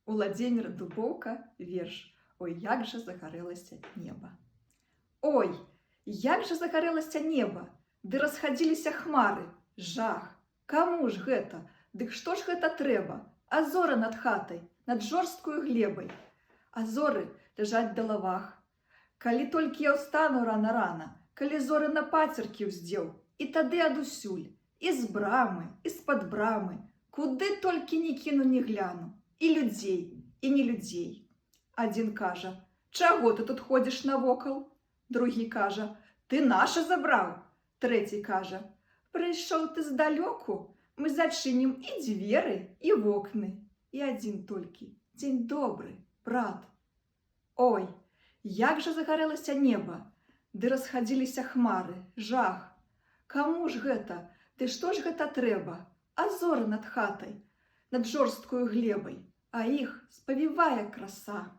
Уладзімір Дубоўка верш «Ой, як жа загарэлася неба». Ой, як жа загарэлася неба, ды расхадзіліся хмары, жах! Каму ж гэта, дык што ж гэта трэба? А зоры над хатай, над жорсткую глебай. А зоры ляжаць да лавах. Калі толькі я ўстану рана-рана, калі зоры на пацеркі ўздзеў, і тады адусюль, і з брамы, і з-пад брамы, куды толькі ні кіну, ні гляну, і людзей, і не людзей. Адзін кажа: «Чаго ты тут ходзіш навокал?» Другі кажа: «Ты наша забраў!» Трэці кажа: «Прыйшоў ты здалёку, мы зачынім і дзверы, і вокны». І адзін толькі: «Дзень добры, брат». Ой, як жа загарэлася неба, ды расхадзіліся хмары, жах! Каму ж гэта, ды што ж гэта трэба? А зоры над хатай, над жорсткую глебай, а іх спавівае краса.